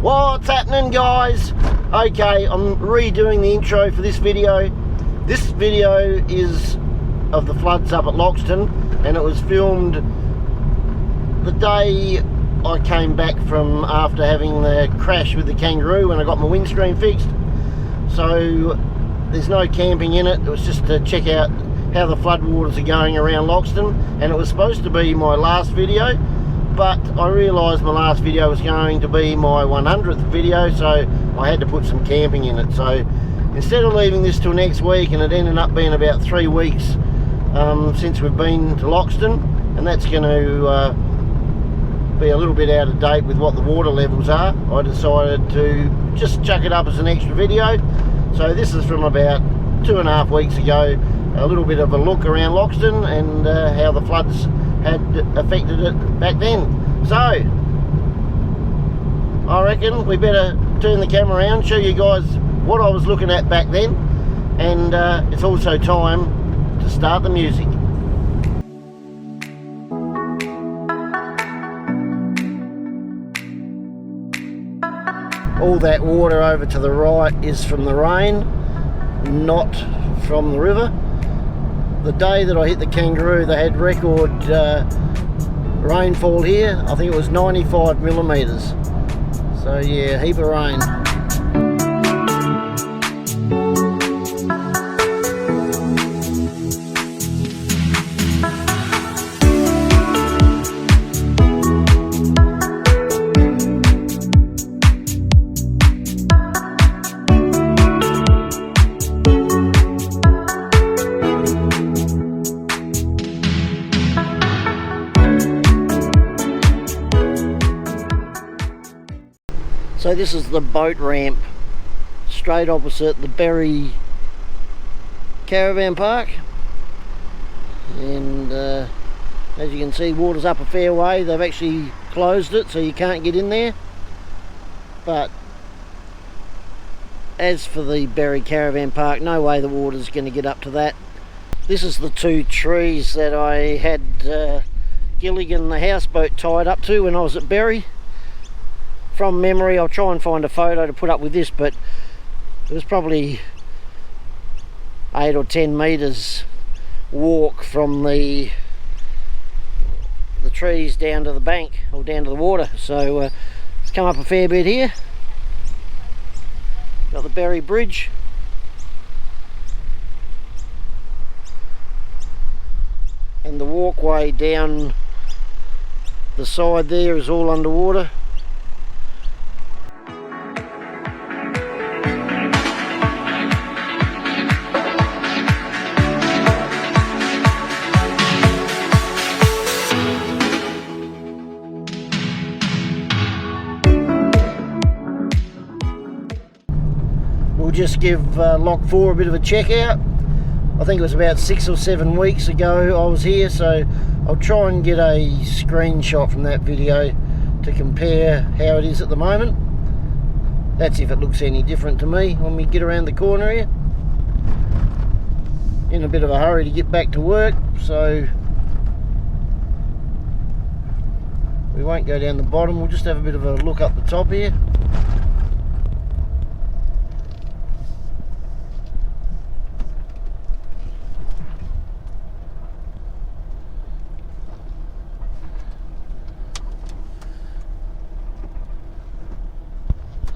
What's happening, guys? Okay, I'm redoing the intro for this video. This video is of the floods up at Loxton, and it was filmed the day I came back from after having the crash with the Kangaroo when I got my windscreen fixed. So there's no camping in it. It was just to check out how the floodwaters are going around Loxton, and it was supposed to be my last video, but I realised my last video was going to be my 100th video, so I had to put some camping in it. So instead of leaving this till next week, and it ended up being about 3 weeks since we've been to Loxton, and that's going to be a little bit out of date with what the water levels are, I decided to just chuck it up as an extra video. So this is from about 2.5 weeks ago, a little bit of a look around Loxton and how the floods had affected it back then. So I reckon we better turn the camera around, show you guys what I was looking at back then, and it's also time to start the music. All that water over to the right is from the rain, not from the river. The day that I hit the Kangaroo, they had record rainfall here. I think it was 95 millimetres. So yeah, heap of rain. So this is the boat ramp straight opposite the Berri caravan park, and as you can see, water's up a fair way. They've actually closed it so you can't get in there, but as for the Berri caravan park, no way the water's going to get up to that. This is the 2 trees that I had Gilligan the houseboat tied up to when I was at Berri. From memory, I'll try and find a photo to put up with this, but it was probably 8 or 10 metres walk from the trees down to the bank, or down to the water. So it's come up a fair bit here. Got the Berri Bridge. And the walkway down the side there is all underwater. We'll just give Lock 4 a bit of a check out. I think it was about 6 or 7 weeks ago I was here, so I'll try and get a screenshot from that video to compare how it is at the moment. That's if it looks any different to me when we get around the corner here. In a bit of a hurry to get back to work, so we won't go down the bottom. We'll just have a bit of a look up the top here.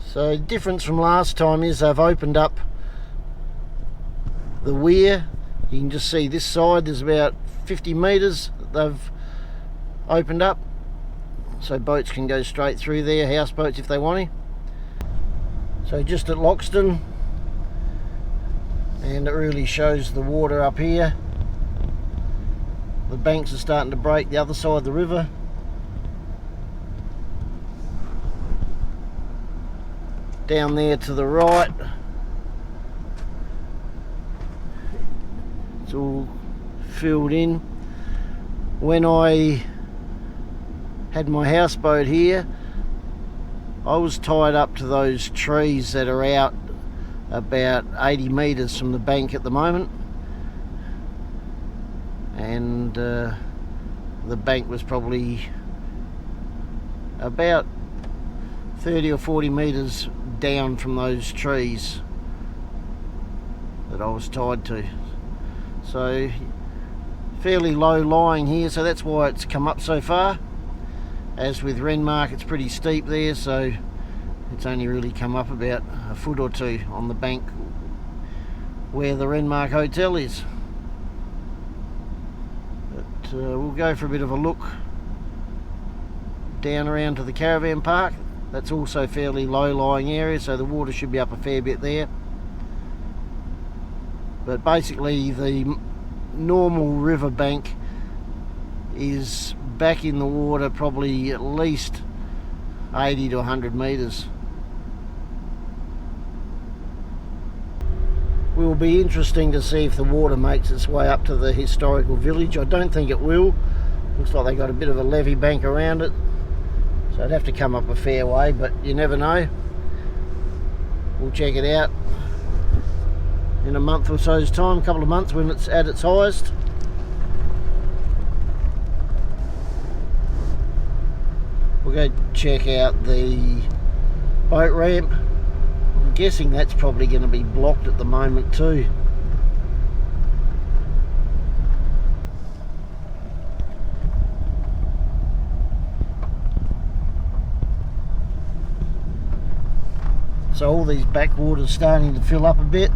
So the difference from last time is they've opened up the weir. You can just see this side, there's about 50 metres that they've opened up, so boats can go straight through there, houseboats if they want to. So just at Loxton, and it really shows the water up here. The banks are starting to break the other side of the river. Down there to the right, it's all filled in. When I had my houseboat here, I was tied up to those trees that are out about 80 metres from the bank at the moment, and the bank was probably about 30 or 40 metres down from those trees that I was tied to. So fairly low lying here, so that's why it's come up so far. As with Renmark, it's pretty steep there, so it's only really come up about a foot or two on the bank where the Renmark Hotel is. But we'll go for a bit of a look down around to the caravan park. That's also fairly low lying area, so the water should be up a fair bit there. But basically the normal river bank is back in the water probably at least 80 to 100 metres. Will be interesting to see if the water makes its way up to the historical village. I don't think it will. Looks like they got a bit of a levee bank around it, so I'd have to come up a fair way, but you never know. We'll check it out in a month or so's time, a couple of months when it's at its highest. We'll go check out the boat ramp. I'm guessing that's probably going to be blocked at the moment too. So all these backwaters starting to fill up a bit.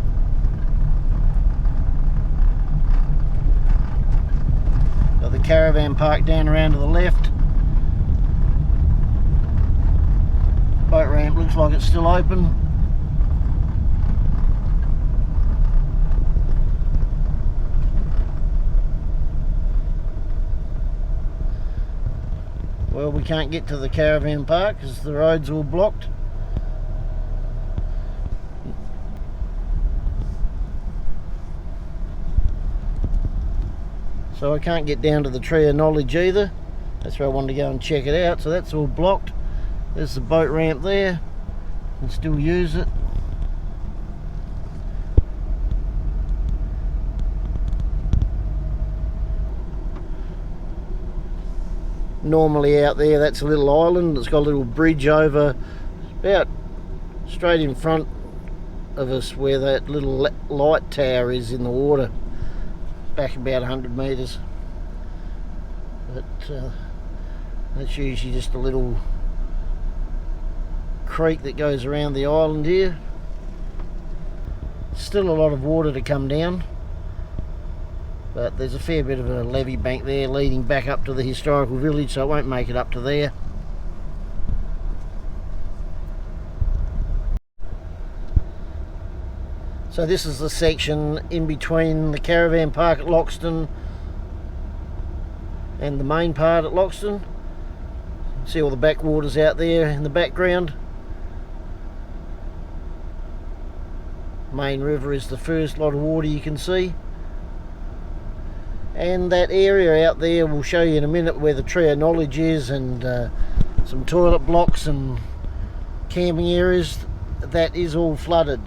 Got the caravan park down around to the left. Boat ramp looks like it's still open. Well, we can't get to the caravan park because the road's all blocked. So I can't get down to the Tree of Knowledge either. That's where I wanted to go and check it out. So that's all blocked. There's the boat ramp there. You can still use it. Normally out there, that's a little island. It's got a little bridge over about straight in front of us where that little light tower is in the water. Back about 100 metres, but that's usually just a little creek that goes around the island here. Still a lot of water to come down, but there's a fair bit of a levee bank there leading back up to the historical village, so it won't make it up to there. So this is the section in between the caravan park at Loxton and the main part at Loxton. See all the backwaters out there in the background. Main river is the first lot of water you can see. And that area out there we'll show you in a minute where the Tree of Knowledge is, and some toilet blocks and camping areas. That is all flooded.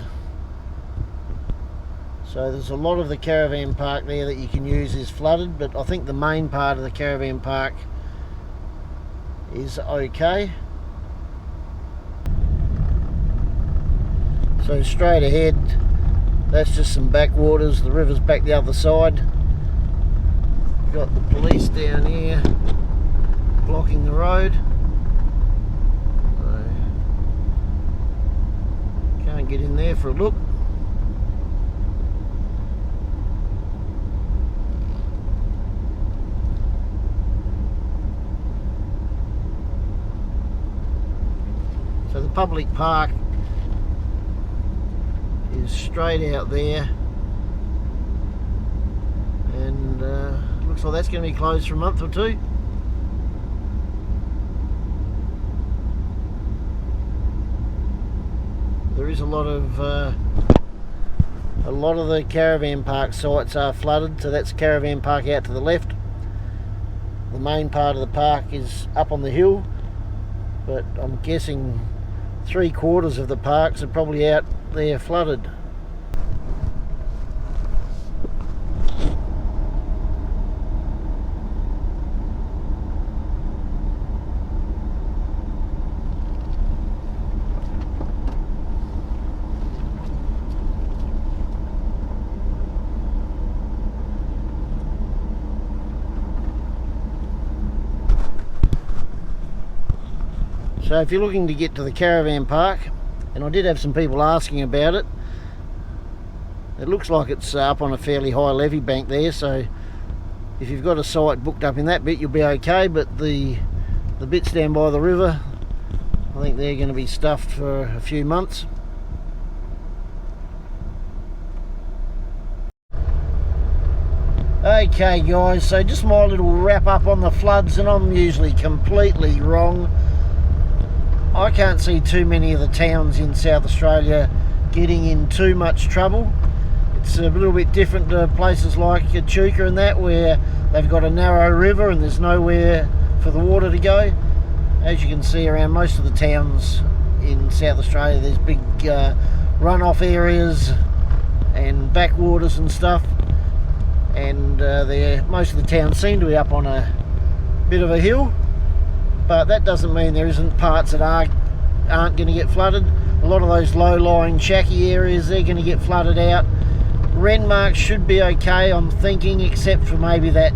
So there's a lot of the caravan park there that you can use is flooded, but I think the main part of the caravan park is okay. So straight ahead, that's just some backwaters. The river's back the other side. Got the police down here blocking the road. So can't get in there for a look. So the public park is straight out there, and looks like that's going to be closed for a month or two. There is a lot of the caravan park sites are flooded, so that's caravan park out to the left. The main part of the park is up on the hill, but I'm guessing 3/4 of the parks are probably out there flooded. So if you're looking to get to the caravan park, and I did have some people asking about it, it looks like it's up on a fairly high levee bank there, so if you've got a site booked up in that bit, you'll be okay. But the bits down by the river, I think they're going to be stuffed for a few months. Okay guys, so just my little wrap up on the floods, and I'm usually completely wrong. I can't see too many of the towns in South Australia getting in too much trouble. It's a little bit different to places like Echuca and that, where they've got a narrow river and there's nowhere for the water to go. As you can see around most of the towns in South Australia, there's big runoff areas and backwaters and stuff, and most of the towns seem to be up on a bit of a hill, but that doesn't mean there isn't parts that aren't going to get flooded. A lot of those low-lying shacky areas, they're going to get flooded out. Renmark should be okay, I'm thinking, except for maybe that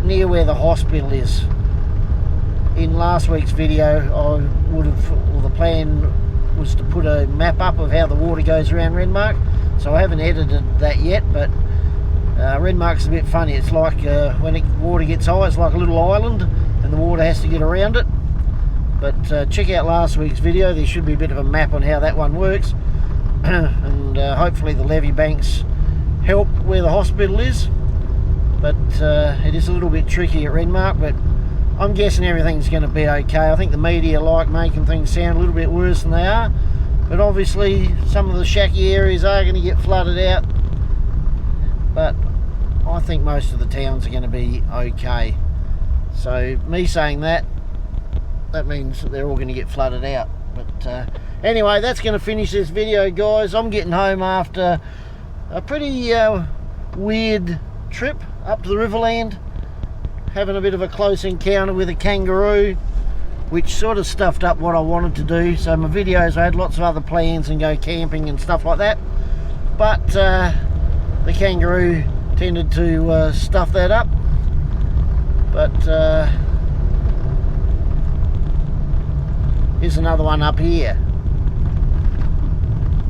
near where the hospital is. In last week's video, the plan was to put a map up of how the water goes around Renmark, so I haven't edited that yet, but Renmark's a bit funny. It's like when water gets high, it's like a little island and the water has to get around it. But check out last week's video, there should be a bit of a map on how that one works. And hopefully the levee banks help where the hospital is, but it is a little bit tricky at Renmark, but I'm guessing everything's going to be okay. I think the media like making things sound a little bit worse than they are, but obviously some of the shaky areas are going to get flooded out, but I think most of the towns are going to be okay. So me saying that means that they're all going to get flooded out. But anyway, that's going to finish this video, guys. I'm getting home after a pretty weird trip up to the Riverland, having a bit of a close encounter with a kangaroo, which sort of stuffed up what I wanted to do. So my videos, I had lots of other plans and go camping and stuff like that, but the kangaroo tended to stuff that up. But here's another one up here.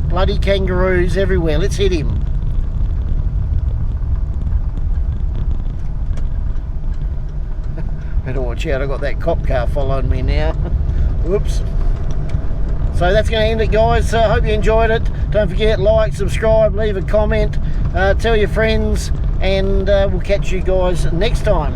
Bloody kangaroos everywhere. Let's hit him. Better watch out, I've got that cop car following me now. Whoops. So that's going to end it, guys. I hope you enjoyed it. Don't forget, like, subscribe, leave a comment, tell your friends, and we'll catch you guys next time.